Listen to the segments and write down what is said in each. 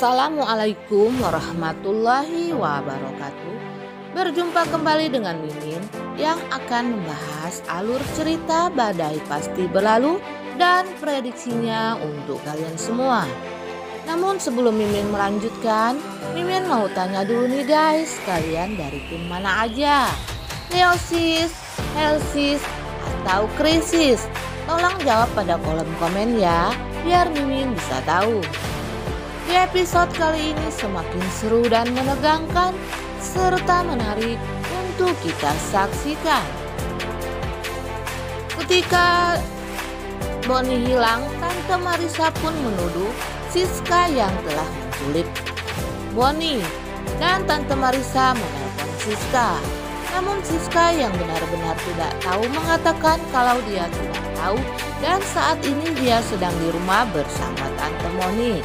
Assalamualaikum warahmatullahi wabarakatuh. Berjumpa kembali dengan Mimin yang akan membahas alur cerita Badai Pasti Berlalu dan prediksinya untuk kalian semua. Namun sebelum Mimin melanjutkan, Mimin mau tanya dulu nih guys, kalian dari tim mana aja? Leosis, Helsis, atau Krisis? Tolong jawab pada kolom komen ya, biar Mimin bisa tahu. Di episode kali ini semakin seru dan menegangkan serta menarik untuk kita saksikan. Ketika Bonnie hilang, Tante Marissa pun menuduh Siska yang telah menculik Bonnie dan Tante Marissa menelpon Siska. Namun Siska yang benar-benar tidak tahu mengatakan kalau dia tidak tahu dan saat ini dia sedang di rumah bersama Tante Moni.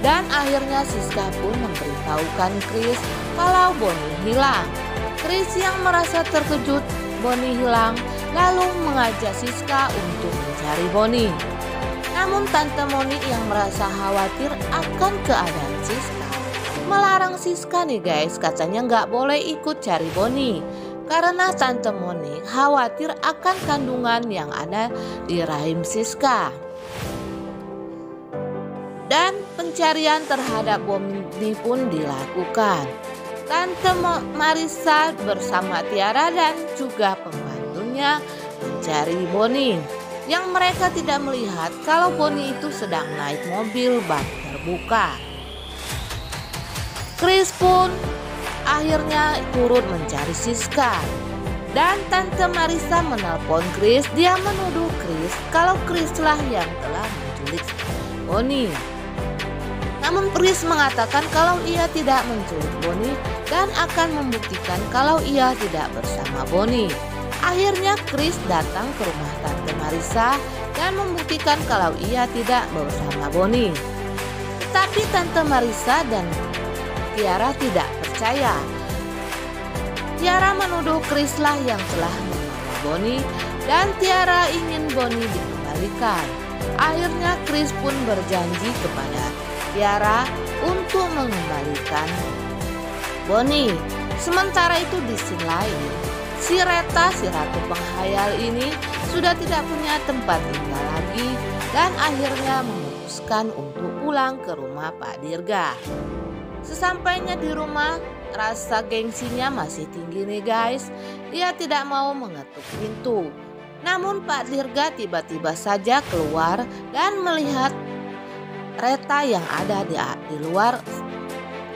Dan akhirnya Siska pun memberitahukan Chris kalau Bonnie hilang. Chris yang merasa terkejut Bonnie hilang lalu mengajak Siska untuk mencari Bonnie. Namun Tante Moni yang merasa khawatir akan keadaan Siska melarang Siska nih guys, katanya nggak boleh ikut cari Bonnie karena Tante Moni khawatir akan kandungan yang ada di rahim Siska. Dan pencarian terhadap Bonnie pun dilakukan. Tante Marissa bersama Tiara dan juga pembantunya mencari Bonnie. Yang mereka tidak melihat kalau Bonnie itu sedang naik mobil bak terbuka. Chris pun akhirnya turut mencari Siska. Dan Tante Marissa menelpon Chris, dia menuduh Chris kalau Chris lah yang telah menculik Bonnie. Namun Chris mengatakan kalau ia tidak menculik Bonnie dan akan membuktikan kalau ia tidak bersama Bonnie. Akhirnya Chris datang ke rumah Tante Marissa dan membuktikan kalau ia tidak bersama Bonnie. Tetapi Tante Marissa dan Tiara tidak percaya. Tiara menuduh Chris lah yang telah membawa Bonnie dan Tiara ingin Bonnie dikembalikan. Akhirnya Chris pun berjanji kepada Tiara untuk mengembalikan Bonnie. Sementara itu di sisi lain, si Reta, si ratu penghayal ini sudah tidak punya tempat tinggal lagi dan akhirnya memutuskan untuk pulang ke rumah Pak Dirga. Sesampainya di rumah, rasa gengsinya masih tinggi nih guys. Dia tidak mau mengetuk pintu. Namun Pak Dirga tiba-tiba saja keluar dan melihat Reta yang ada di luar.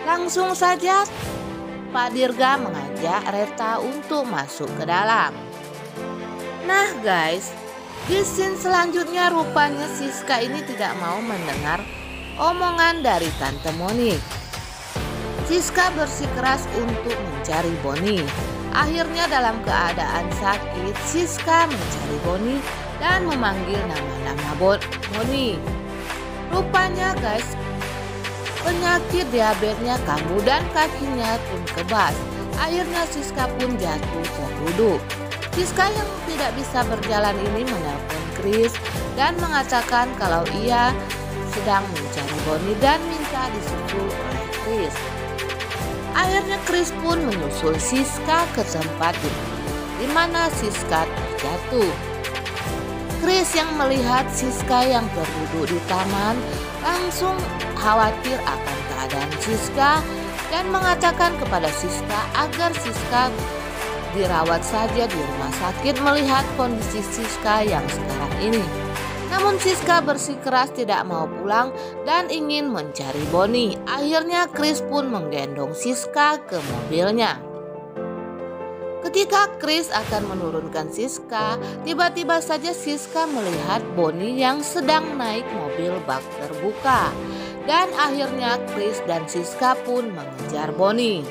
Langsung saja Pak Dirga mengajak Reta untuk masuk ke dalam. Nah guys, di scene selanjutnya rupanya Siska ini tidak mau mendengar omongan dari Tante Moni. Siska bersikeras untuk mencari Bonnie. Akhirnya dalam keadaan sakit, Siska mencari Bonnie dan memanggil nama-nama Bonnie. Rupanya guys, penyakit diabetesnya kambuh dan kakinya pun kebas. Akhirnya Siska pun jatuh terduduk. Siska yang tidak bisa berjalan ini menelpon Chris dan mengatakan kalau ia sedang mencari Bonnie dan minta disusul oleh Chris. Akhirnya Chris pun menyusul Siska ke tempat di mana Siska terjatuh. Chris yang melihat Siska yang terduduk di taman langsung khawatir akan keadaan Siska dan mengatakan kepada Siska agar Siska dirawat saja di rumah sakit melihat kondisi Siska yang sekarang ini. Namun Siska bersikeras tidak mau pulang dan ingin mencari Bonnie. Akhirnya Chris pun menggendong Siska ke mobilnya. Ketika Chris akan menurunkan Siska, tiba-tiba saja Siska melihat Bonnie yang sedang naik mobil bak terbuka. Dan akhirnya Chris dan Siska pun mengejar Bonnie.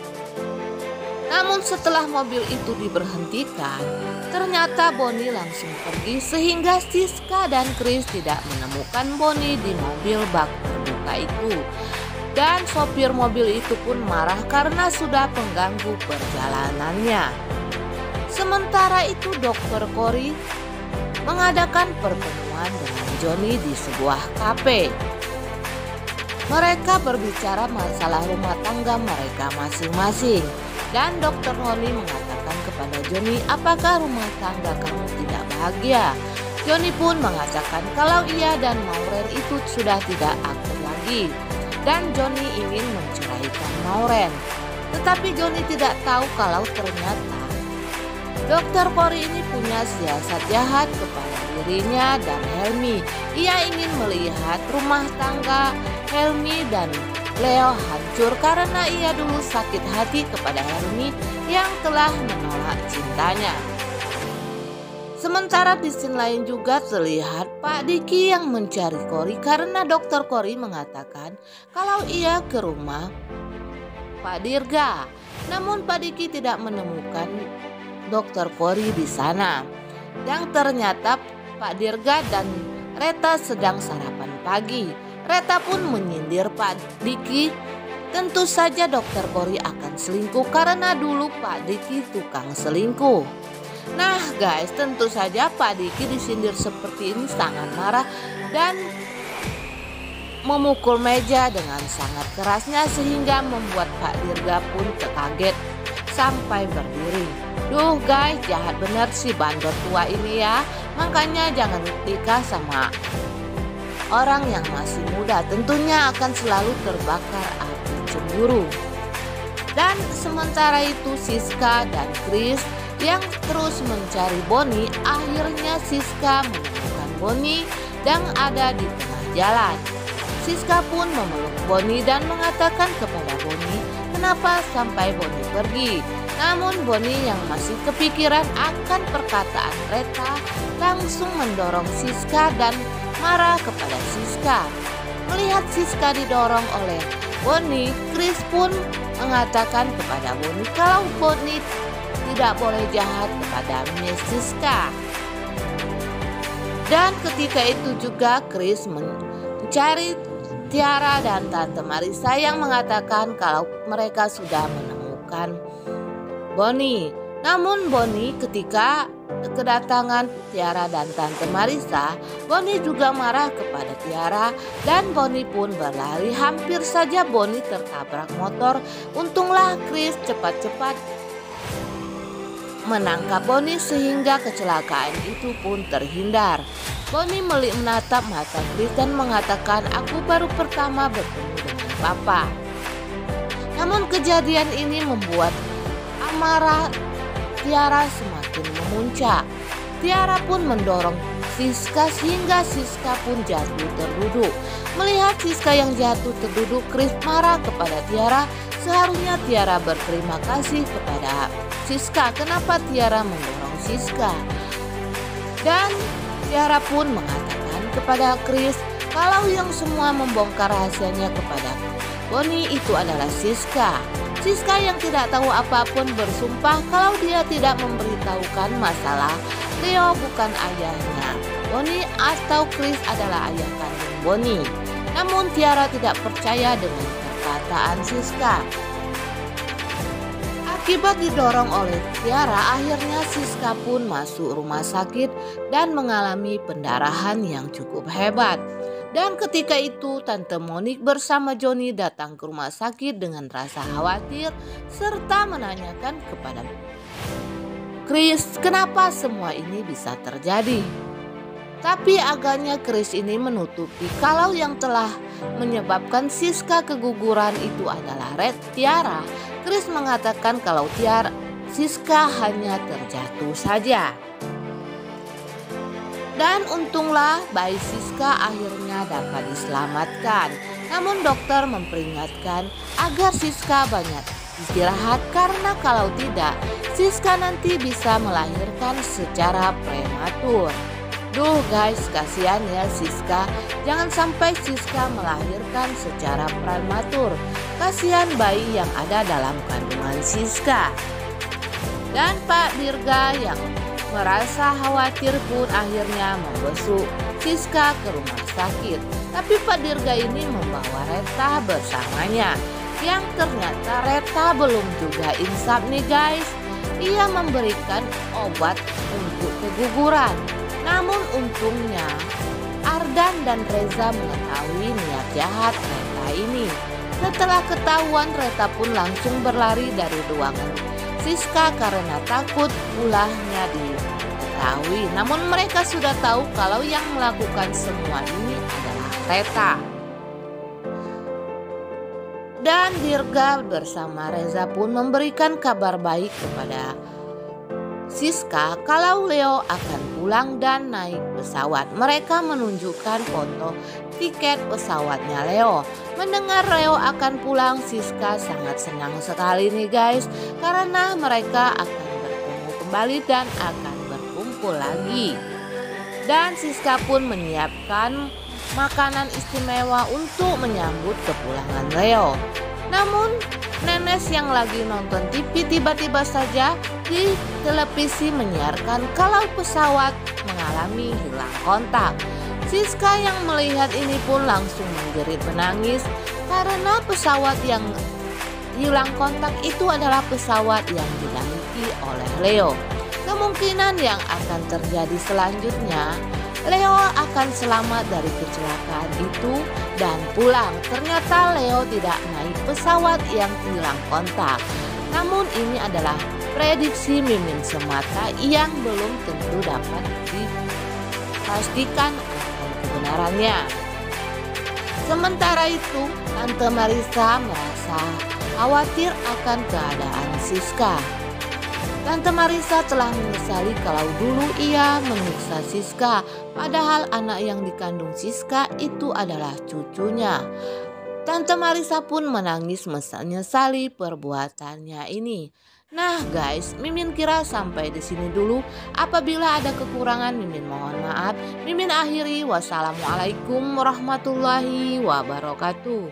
Namun setelah mobil itu diberhentikan, ternyata Bonnie langsung pergi sehingga Siska dan Chris tidak menemukan Bonnie di mobil bak terbuka itu. Dan sopir mobil itu pun marah karena sudah mengganggu perjalanannya. Sementara itu Dr. Cory mengadakan pertemuan dengan Johnny di sebuah kafe. Mereka berbicara masalah rumah tangga mereka masing-masing. Dan Dokter Noni mengatakan kepada Johnny, apakah rumah tangga kamu tidak bahagia? Johnny pun mengatakan kalau ia dan Maureen itu sudah tidak akur lagi. Dan Johnny ingin menceraikan Maureen. Tetapi Johnny tidak tahu kalau ternyata Dokter Corey ini punya siasat jahat kepada dirinya dan Helmi. Ia ingin melihat rumah tangga Helmi dan Leo hancur karena ia dulu sakit hati kepada Helmi yang telah menolak cintanya. Sementara di scene lain juga terlihat Pak Diki yang mencari Corey karena Dokter Corey mengatakan kalau ia ke rumah Pak Dirga. Namun Pak Diki tidak menemukan Dokter Corey di sana. Yang ternyata Pak Dirga dan Reta sedang sarapan pagi. Reta pun menyindir Pak Diki. Tentu saja Dokter Corey akan selingkuh karena dulu Pak Diki tukang selingkuh. Nah guys, tentu saja Pak Diki disindir seperti ini sangat marah dan memukul meja dengan sangat kerasnya sehingga membuat Pak Dirga pun kaget sampai berdiri. Duh guys, jahat bener sih bandot tua ini ya. Makanya jangan nikah sama orang yang masih muda, tentunya akan selalu terbakar api cemburu. Dan sementara itu Siska dan Chris yang terus mencari Bonnie, akhirnya Siska menemukan Bonnie yang ada di tengah jalan. Siska pun memeluk Bonnie dan mengatakan kepada Bonnie kenapa sampai Bonnie pergi. Namun Bonnie yang masih kepikiran akan perkataan Reta langsung mendorong Siska dan marah kepada Siska. Melihat Siska didorong oleh Bonnie, Chris pun mengatakan kepada Bonnie kalau Bonnie tidak boleh jahat kepada Miss Siska. Dan ketika itu juga Chris mencari Tiara dan Tante Marissa yang mengatakan kalau mereka sudah menemukan Bonnie. Namun Bonnie ketika kedatangan Tiara dan Tante Marissa, Bonnie juga marah kepada Tiara dan Bonnie pun berlari. Hampir saja Bonnie tertabrak motor. Untunglah Chris cepat-cepat menangkap Bonnie sehingga kecelakaan itu pun terhindar. Bonnie menatap mata Chris dan mengatakan, aku baru pertama bertemu dengan Papa. Namun kejadian ini membuat amarah Tiara semakin memuncak. Tiara pun mendorong Siska sehingga Siska pun jatuh terduduk. Melihat Siska yang jatuh terduduk, Chris marah kepada Tiara. Seharusnya Tiara berterima kasih kepada Siska. Kenapa Tiara mendorong Siska? Dan Tiara pun mengatakan kepada Chris kalau yang semua membongkar rahasianya kepada Bonnie itu adalah Siska. Siska yang tidak tahu apapun bersumpah kalau dia tidak memberitahukan masalah Leo bukan ayahnya Bonnie atau Chris adalah ayah kandung Bonnie. Namun Tiara tidak percaya dengan perkataan Siska. Akibat didorong oleh Tiara, akhirnya Siska pun masuk rumah sakit dan mengalami pendarahan yang cukup hebat. Dan ketika itu Tante Monique bersama Johnny datang ke rumah sakit dengan rasa khawatir serta menanyakan kepada Chris kenapa semua ini bisa terjadi. Tapi agaknya Chris ini menutupi kalau yang telah menyebabkan Siska keguguran itu adalah Tiara. Chris mengatakan kalau Siska hanya terjatuh saja. Dan untunglah bayi Siska akhirnya dapat diselamatkan. Namun dokter memperingatkan agar Siska banyak istirahat karena kalau tidak Siska nanti bisa melahirkan secara prematur. Duh guys, kasihan ya Siska. Jangan sampai Siska melahirkan secara prematur. Kasihan bayi yang ada dalam kandungan Siska. Dan Pak Dirga yang merasa khawatir pun akhirnya membesuk Siska ke rumah sakit. Tapi Pak Dirga ini membawa Reta bersamanya. Yang ternyata Reta belum juga insaf nih guys. Ia memberikan obat untuk keguguran. Namun untungnya Ardan dan Reza mengetahui niat jahat Reta Reta ini. Setelah ketahuan, Reta pun langsung berlari dari ruangan Siska karena takut ulahnya diketahui. Namun mereka sudah tahu kalau yang melakukan semua ini adalah Reta. Dan Dirga bersama Reza pun memberikan kabar baik kepada Siska kalau Leo akan pulang dan naik pesawat. Mereka menunjukkan foto tiket pesawatnya Leo. Mendengar Leo akan pulang, Siska sangat senang sekali nih guys, karena mereka akan bertemu kembali dan akan berkumpul lagi. Dan Siska pun menyiapkan makanan istimewa untuk menyambut kepulangan Leo. Namun Nenes yang lagi nonton TV tiba-tiba saja di televisi menyiarkan kalau pesawat mengalami hilang kontak. Siska yang melihat ini pun langsung menjerit menangis karena pesawat yang hilang kontak itu adalah pesawat yang dinaiki oleh Leo. Kemungkinan yang akan terjadi selanjutnya, Leo akan selamat dari kecelakaan itu dan pulang. Ternyata Leo tidak naik pesawat yang hilang kontak. Namun ini adalah prediksi Mimin semata yang belum tentu dapat dipastikan akan kebenarannya. Sementara itu, Tante Marissa merasa khawatir akan keadaan Siska. Tante Marissa telah menyesali kalau dulu ia menyiksa Siska, padahal anak yang dikandung Siska itu adalah cucunya. Tante Marissa pun menangis menyesali perbuatannya ini. Nah guys, Mimin kira sampai di sini dulu. Apabila ada kekurangan, Mimin mohon maaf. Mimin akhiri, wassalamualaikum warahmatullahi wabarakatuh.